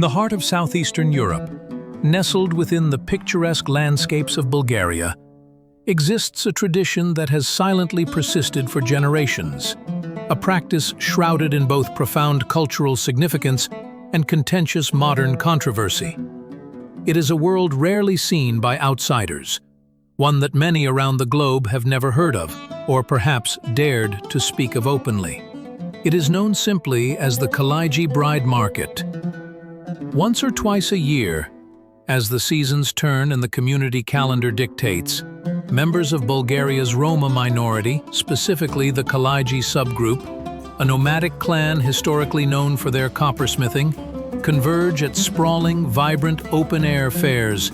the heart of southeastern Europe, nestled within the picturesque landscapes of Bulgaria, exists a tradition that has silently persisted for generations, a practice shrouded in both profound cultural significance and contentious modern controversy. It is a world rarely seen by outsiders, one that many around the globe have never heard of, or perhaps dared to speak of openly. It is known simply as the Kalaydzhi bride market. Once or twice a year, as the seasons turn and the community calendar dictates, members of Bulgaria's Roma minority, specifically the Kalaydzhi subgroup, a nomadic clan historically known for their coppersmithing, converge at sprawling, vibrant, open-air fairs.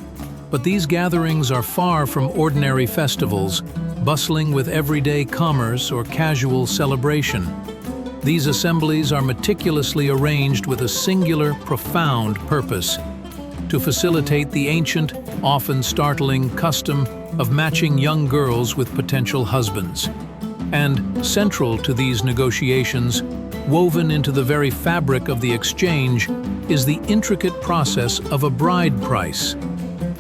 But these gatherings are far from ordinary festivals, bustling with everyday commerce or casual celebration. These assemblies are meticulously arranged with a singular, profound purpose: to facilitate the ancient, often startling custom of matching young girls with potential husbands. And central to these negotiations, woven into the very fabric of the exchange, is the intricate process of a bride price,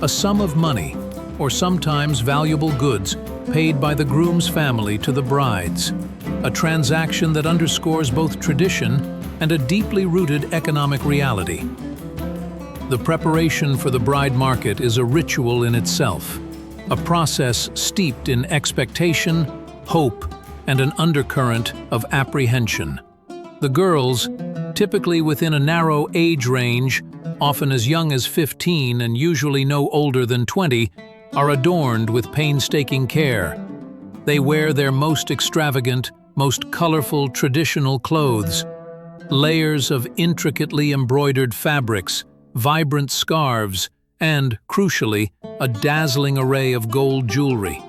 a sum of money, or sometimes valuable goods, paid by the groom's family to the brides, a transaction that underscores both tradition and a deeply rooted economic reality. The preparation for the bride market is a ritual in itself, a process steeped in expectation, hope, and an undercurrent of apprehension. The girls, typically within a narrow age range, often as young as 15 and usually no older than 20, are adorned with painstaking care. They wear their most extravagant, most colorful traditional clothes, layers of intricately embroidered fabrics, vibrant scarves, and, crucially, a dazzling array of gold jewelry.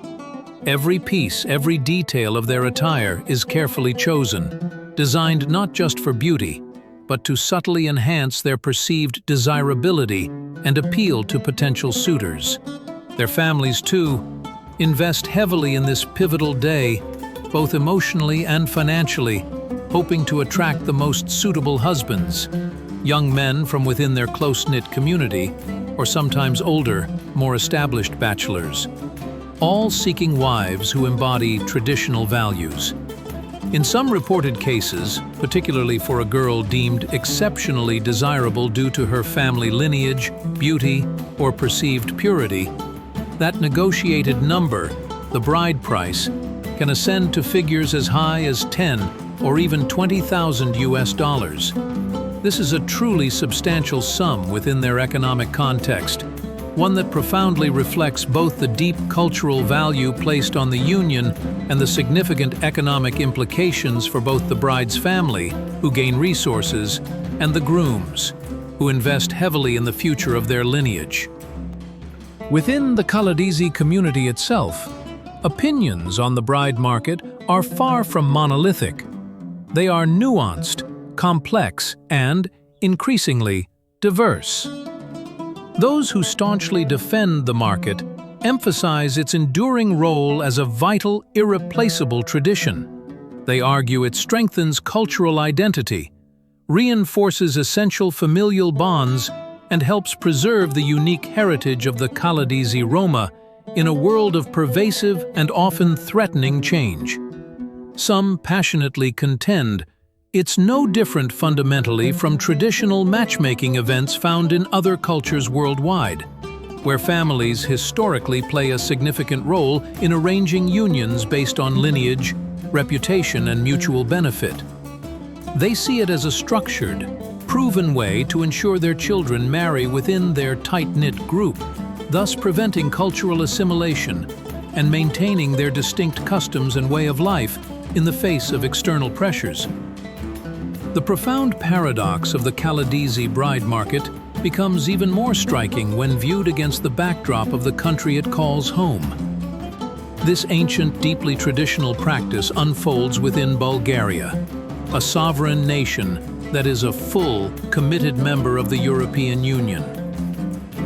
Every piece, every detail of their attire is carefully chosen, designed not just for beauty, but to subtly enhance their perceived desirability and appeal to potential suitors. Their families, too, invest heavily in this pivotal day, both emotionally and financially, hoping to attract the most suitable husbands, young men from within their close-knit community, or sometimes older, more established bachelors, all seeking wives who embody traditional values. In some reported cases, particularly for a girl deemed exceptionally desirable due to her family lineage, beauty, or perceived purity, that negotiated number, the bride price, can ascend to figures as high as 10 or even 20,000 US dollars. This is a truly substantial sum within their economic context, one that profoundly reflects both the deep cultural value placed on the union and the significant economic implications for both the bride's family, who gain resources, and the grooms, who invest heavily in the future of their lineage. Within the Kalaydzhi community itself, opinions on the bride market are far from monolithic. They are nuanced, complex, and, increasingly, diverse. Those who staunchly defend the market emphasize its enduring role as a vital, irreplaceable tradition. They argue it strengthens cultural identity, reinforces essential familial bonds, and helps preserve the unique heritage of the Kalaydzhi Roma in a world of pervasive and often threatening change. Some passionately contend it's no different fundamentally from traditional matchmaking events found in other cultures worldwide, where families historically play a significant role in arranging unions based on lineage, reputation, and mutual benefit. They see it as a structured, proven way to ensure their children marry within their tight-knit group, thus preventing cultural assimilation and maintaining their distinct customs and way of life in the face of external pressures. The profound paradox of the Kalaydzhi bride market becomes even more striking when viewed against the backdrop of the country it calls home. This ancient, deeply traditional practice unfolds within Bulgaria, a sovereign nation that is a full, committed member of the European Union.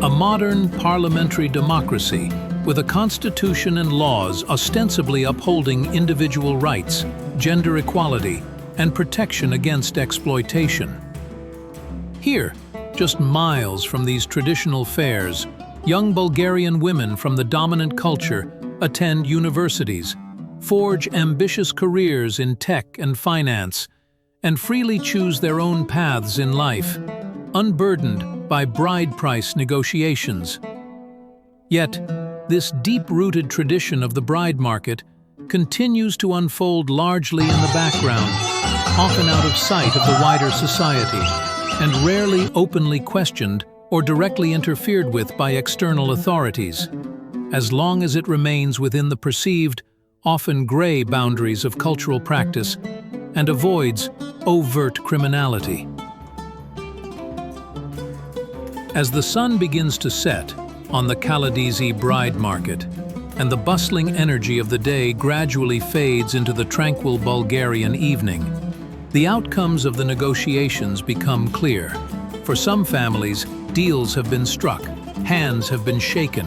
A modern parliamentary democracy with a constitution and laws ostensibly upholding individual rights, gender equality, and protection against exploitation. Here, Just miles from these traditional fairs, young Bulgarian women from the dominant culture attend universities, forge ambitious careers in tech and finance, and freely choose their own paths in life, unburdened by bride price negotiations. Yet, this deep-rooted tradition of the bride market continues to unfold largely in the background, often out of sight of the wider society, and rarely openly questioned or directly interfered with by external authorities, as long as it remains within the perceived, often gray boundaries of cultural practice and avoids overt criminality. As the sun begins to set on the Kalaydzhi bride market, and the bustling energy of the day gradually fades into the tranquil Bulgarian evening, the outcomes of the negotiations become clear. For some families, deals have been struck, hands have been shaken,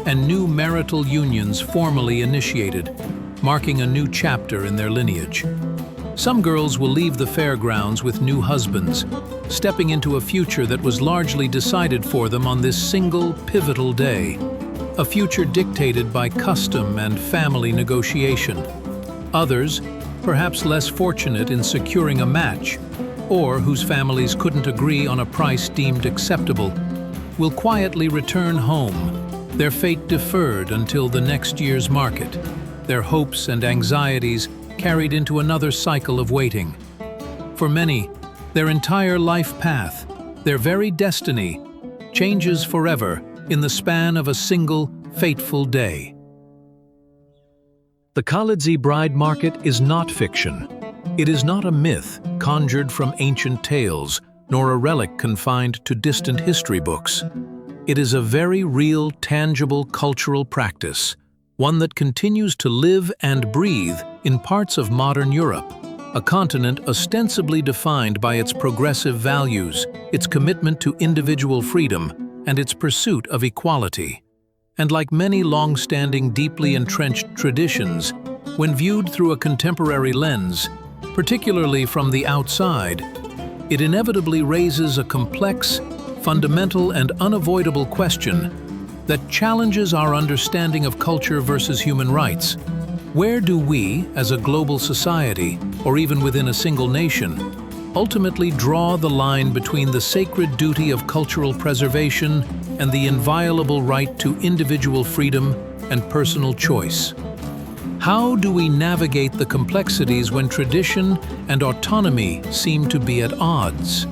and new marital unions formally initiated, marking a new chapter in their lineage. Some girls will leave the fairgrounds with new husbands, stepping into a future that was largely decided for them on this single pivotal day, a future dictated by custom and family negotiation. Others, perhaps less fortunate in securing a match, or whose families couldn't agree on a price deemed acceptable, will quietly return home, their fate deferred until the next year's market, their hopes and anxieties carried into another cycle of waiting. For many, their entire life path, their very destiny, changes forever in the span of a single, fateful day. The Kalaydzhi bride market is not fiction. It is not a myth conjured from ancient tales, nor a relic confined to distant history books. It is a very real, tangible cultural practice, one that continues to live and breathe in parts of modern Europe, a continent ostensibly defined by its progressive values, its commitment to individual freedom, and its pursuit of equality. And like many long-standing, deeply entrenched traditions, when viewed through a contemporary lens, particularly from the outside, it inevitably raises a complex, fundamental, and unavoidable question that challenges our understanding of culture versus human rights. Where do we, as a global society, or even within a single nation, ultimately draw the line between the sacred duty of cultural preservation and the inviolable right to individual freedom and personal choice? How do we navigate the complexities when tradition and autonomy seem to be at odds?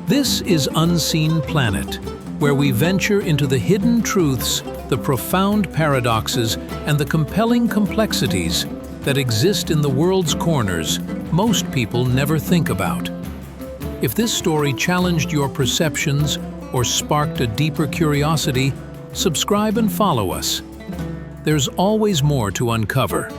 This is Unseen Planet, where we venture into the hidden truths, the profound paradoxes, and the compelling complexities that exist in the world's corners most people never think about. If this story challenged your perceptions or sparked a deeper curiosity, subscribe and follow us. There's always more to uncover.